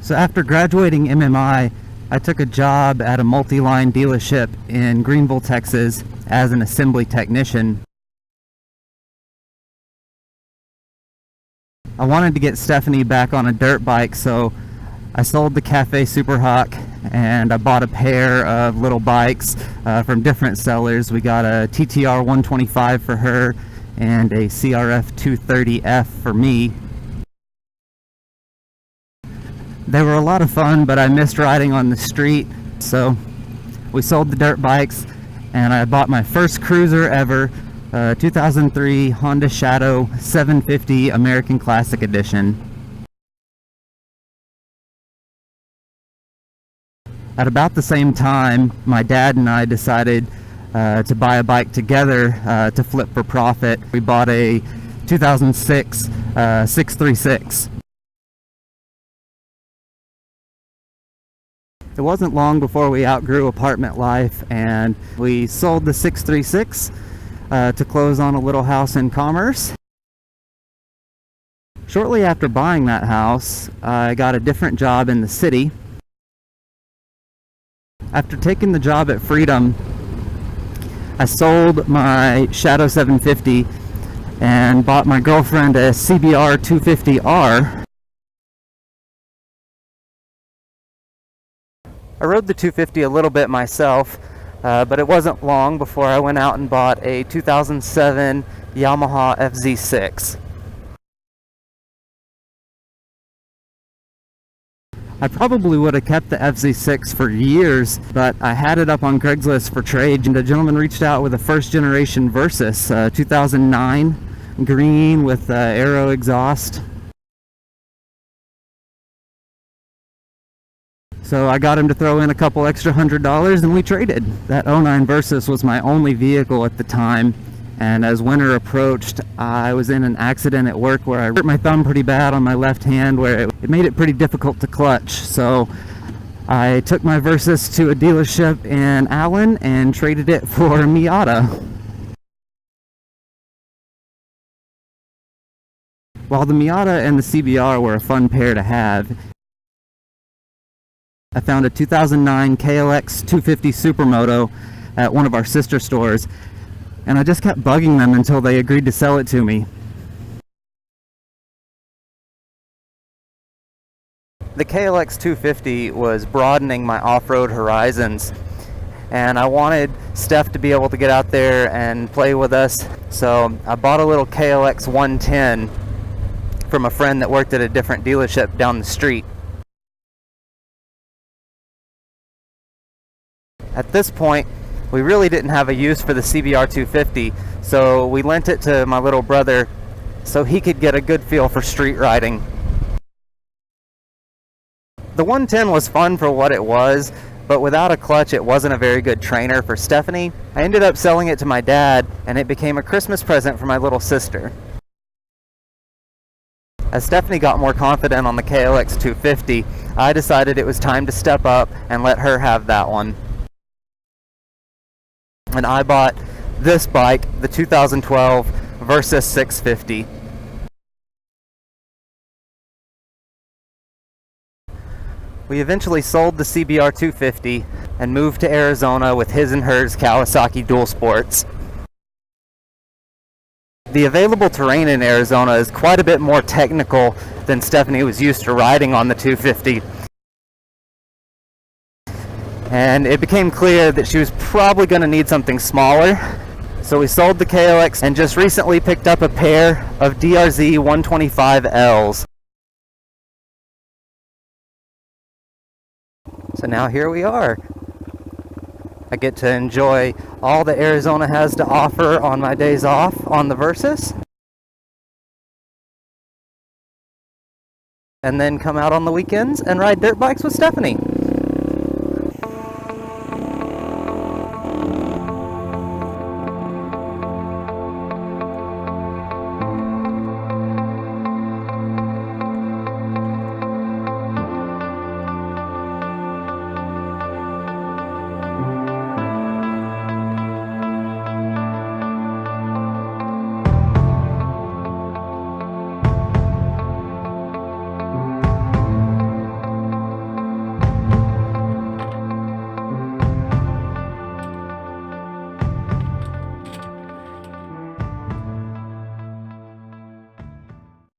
So after graduating MMI, I took a job at a multi-line dealership in Greenville, Texas as an assembly technician. I wanted to get Stephanie back on a dirt bike, so I sold the Cafe Super Hawk and I bought a pair of little bikes from different sellers. We got a TTR 125 for her and a CRF 230F for me. They were a lot of fun, but I missed riding on the street, so we sold the dirt bikes and I bought my first cruiser ever, 2003 Honda Shadow 750 American Classic Edition. At about the same time, my dad and I decided to buy a bike together to flip for profit. We bought a 2006 636. It wasn't long before we outgrew apartment life and we sold the 636 to close on a little house in Commerce. Shortly after buying that house, I got a different job in the city. After taking the job at Freedom, I sold my Shadow 750 and bought my girlfriend a CBR 250R. I rode the 250 a little bit myself, but it wasn't long before I went out and bought a 2007 Yamaha FZ6. I probably would have kept the FZ6 for years, but I had it up on Craigslist for trade, and a gentleman reached out with a first generation Versys, 2009, green with aero exhaust. So I got him to throw in a couple extra $100 and we traded. That 09 Versys was my only vehicle at the time, and as winter approached, I was in an accident at work where I hurt my thumb pretty bad on my left hand, where it made it pretty difficult to clutch. So I took my Versys to a dealership in Allen and traded it for a Miata. While the Miata and the CBR were a fun pair to have, I found a 2009 KLX 250 Supermoto at one of our sister stores, and I just kept bugging them until they agreed to sell it to me. The KLX 250 was broadening my off-road horizons, and I wanted Steph to be able to get out there and play with us, so I bought a little KLX 110 from a friend that worked at a different dealership down the street. At this point, we really didn't have a use for the CBR 250, so we lent it to my little brother so he could get a good feel for street riding. The 110 was fun for what it was, but without a clutch it wasn't a very good trainer for Stephanie. I ended up selling it to my dad, and it became a Christmas present for my little sister. As Stephanie got more confident on the KLX 250, I decided it was time to step up and let her have that one. And I bought this bike, the 2012 Versys 650. We eventually sold the CBR 250 and moved to Arizona with his and hers Kawasaki Dual Sports. The available terrain in Arizona is quite a bit more technical than Stephanie was used to riding on the 250. And it became clear that she was probably going to need something smaller. So we sold the KLX and just recently picked up a pair of DRZ 125Ls. So now here we are. I get to enjoy all that Arizona has to offer on my days off on the Versys, and then come out on the weekends and ride dirt bikes with Stephanie.